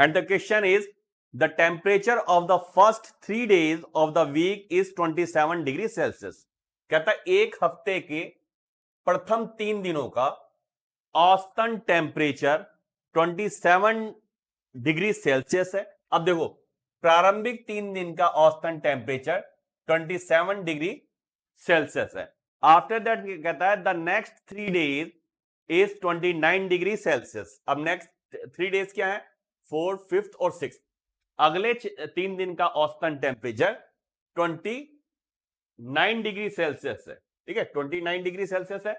And the question is the temperature of the first 3 days of the week is 27 degree Celsius. कहता है एक हफ्ते के प्रथम 3 दिनों का औसतन टेम्परेचर 27 डिग्री सेल्सियस है। अब देखो प्रारंभिक 3 दिन का औसतन टेम्परेचर 27 डिग्री सेल्सियस है। आफ्टर दैट कहता है the next 3 days is 29 degree Celsius. अब नेक्स्ट 3 days क्या है? 4, 5th और 6th। अगले 3 दिन का औसतन टेम्परेचर 29 डिग्री सेल्सियस है। ठीक है, 29 डिग्री सेल्सियस है।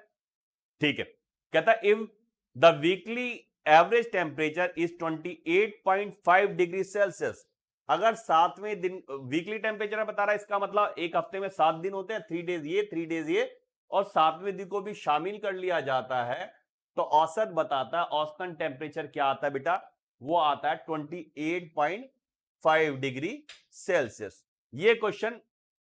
ठीक है, कहता है if the weekly average temperature is 28.5 degree Celsius. अगर 7वें दिन वीकली टेम्परेचर बता रहा है, इसका मतलब एक हफ्ते में 7 दिन होते हैं, 3 days ये 3 days ये, और 7वें दिन को भी शामिल कर लिया जाता है, तो औसत बताता है औसतन टेम्परेचर क्या आता है बेटा? वो आता है 28.5 डिग्री सेल्सियस। ये क्वेश्चन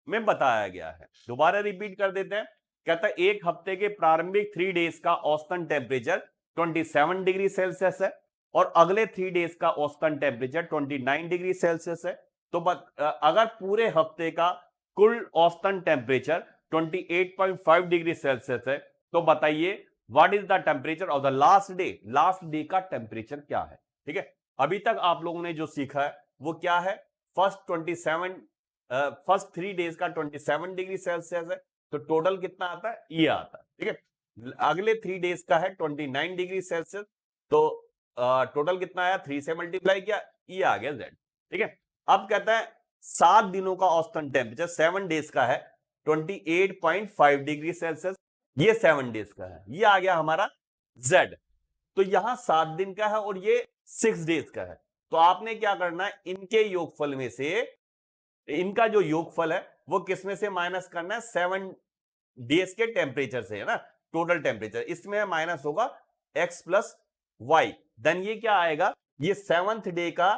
में बताया गया है। दोबारा रिपीट कर देते हैं। कहता है एक हफ्ते के प्रारंभिक 3 days का औसतन टेम्परेचर 27 डिग्री सेल्सियस है और अगले 3 days का औसतन टेम्परेचर 29 डिग्री सेल्सियस है। तो अगर पूरे हफ्ते का कुल औसतन टेम्परेचर 28.5 डिग्री सेल्सियस है, तो बताइए what is the temperature of the last day? Last day का टेम्परेचर क्या है? ठीक है, अभी तक आप लोगों ने जो सीखा है वो क्या है? फर्स्ट 3 days का 27 डिग्री सेल्सियस है, तो टोटल कितना आता है? ये आता है। ठीक है, अगले 3 days का है 29 डिग्री सेल्सियस, तो टोटल कितना आया? 3 से मल्टीप्लाई किया, ये आ गया Z। ठीक है, अब कहता है 7 दिनों का औसतन टेम्परेचर 7 days का है 28.5 डिग्री सेल्सियस, ये 7 days का है, ये आ गया हमारा Z। तो यहां 7 दिन का है और ये 6 days का है। तो आपने क्या करना है? इनके योगफल में से, इनका जो योगफल है वो किस में से माइनस करना है? 7 days के टेम्परेचर से, है ना, टोटल टेम्परेचर। इसमें माइनस होगा x प्लस वाई, देन ये क्या आएगा? ये 7th डे का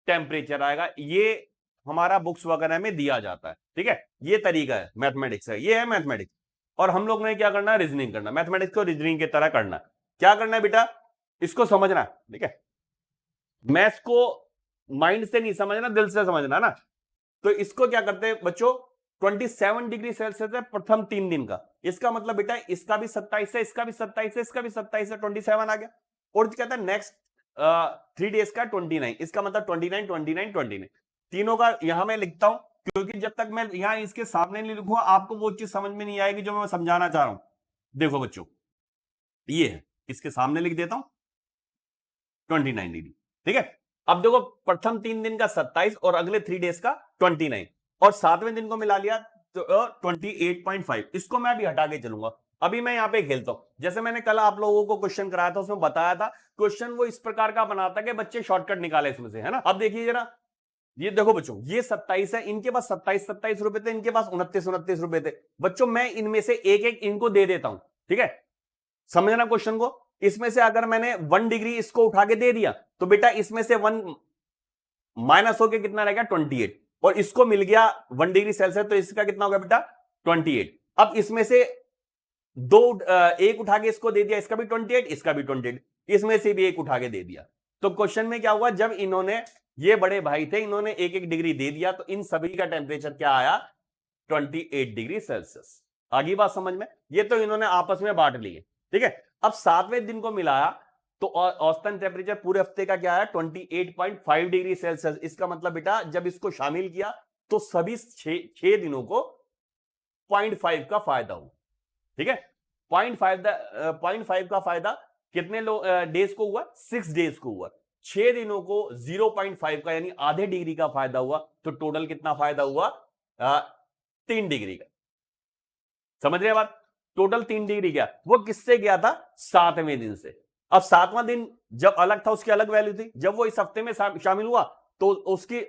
टेम्परेचर आएगा। ये हमारा बुक्स वगैरह में दिया जाता है। ठीक है, ये तरीका है मैथमेटिक्स है, ये है मैथमेटिक्स। और हम लोग ने क्या करना है? रीजनिंग करना। मैथमेटिक्स को रीजनिंग की तरह करना। क्या करना है बेटा? इसको समझना। ठीक है, मैथ्स को माइंड से नहीं समझना, दिल से समझना ना। तो इसको क्या करते हैं बच्चों? 27 डिग्री सेल्सियस है प्रथम 3 दिन का, इसका मतलब बेटा इसका भी 27 है, इसका भी 27 है, इसका भी 27 है, 27 आ गया। और कहता है नेक्स्ट 3 days का 29, इसका मतलब 29, 29, 29, तीनों का यहां मैं लिखता हूं, क्योंकि जब तक मैं यहां इसके सामने नहीं लिखूंगा आपको वो चीज समझ में नहीं आएगी जो मैं समझाना चाह रहा हूं। देखो बच्चों, ये है, इसके सामने लिख देता हूं 29 डिग्री। ठीक है, अब देखो प्रथम 3 दिन का 27 और अगले 3 days का 29, और 7वें दिन को मिला लिया तो 28.5। इसको मैं अभी हटा के चलूंगा। अभी मैं यहां पे खेलता हूं। जैसे मैंने कल आप लोगों को क्वेश्चन कराया था, उसमें बताया था क्वेश्चन वो इस प्रकार का बनाता कि बच्चे शॉर्टकट निकाले इसमें से, है ना। अब देखिए जरा, ये देखो बच्चों, ये 27 है, इनके पास 27 रुपए थे, इनके पास 29 रुपए थे। बच्चों मैं इनमें से एक एक इनको दे देता हूं। ठीक है, समझना क्वेश्चन को। इसमें से अगर मैंने 1 डिग्री इसको उठा के दे दिया, तो बेटा इसमें से 1 माइनस होके कितना रहेगा? 28, और इसको मिल गया 1 डिग्री सेल्सियस, तो इसका कितना होगा बेटा? 28। अब इसमें से एक उठा के इसको दे दिया, इसका भी 28, इसका भी 28, इसमें से भी एक उठा के दे दिया। तो क्वेश्चन में क्या हुआ? जब इन्होंने, ये बड़े भाई थे, इन्होंने एक एक डिग्री दे दिया, तो इन सभी का टेम्परेचर क्या आया? 28 डिग्री सेल्सियस। आगे बात समझ में? ये तो इन्होंने आपस में बांट लिए। ठीक है, अब 7वें दिन को मिलाया तो औसतन टेम्परेचर पूरे हफ्ते का क्या है? 28.5 डिग्री सेल्सियस। इसका मतलब बेटा जब इसको शामिल किया तो सभी 6 दिनों को 0.5 का फायदा हुआ। ठीक है, 0.5 का फायदा कितने डेज को हुआ? 6 days को हुआ। 6 दिनों को 0.5 का यानी आधे डिग्री का फायदा हुआ, तो टोटल कितना फायदा हुआ? 3 डिग्री का। समझ रहे बात? टोटल 3 डिग्री गया। वो किससे गया था? 7वें दिन से। अब 7वां दिन जब अलग था उसकी अलग वैल्यू थी, जब वो इस हफ्ते में शामिल हुआ तो उसकी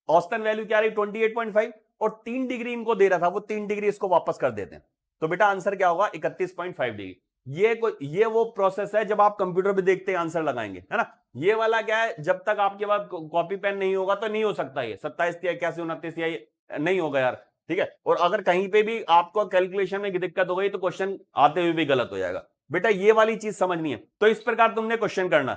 औसतन वैल्यू क्या रही? 28.5, और 3 डिग्री इनको दे रहा था, वो 3 डिग्री इसको वापस कर देते हैं। तो बेटा आंसर क्या होगा? 31.5 डिग्री। ये वो प्रोसेस है जब आप कंप्यूटर पे देखते हैं आंसर लगाएंगे, है ना। ये वाला क्या है? जब तक आपके पास कॉपी पेन नहीं होगा तो नहीं हो सकता। ये 27 या 81, 29 या नहीं होगा यार। ठीक है, और अगर कहीं पे भी आपको कैलकुलेशन में दिक्कत हो गई तो क्वेश्चन आते हुए भी गलत हो जाएगा। बेटा ये वाली चीज समझनी है। तो इस प्रकार तुमने क्वेश्चन करना,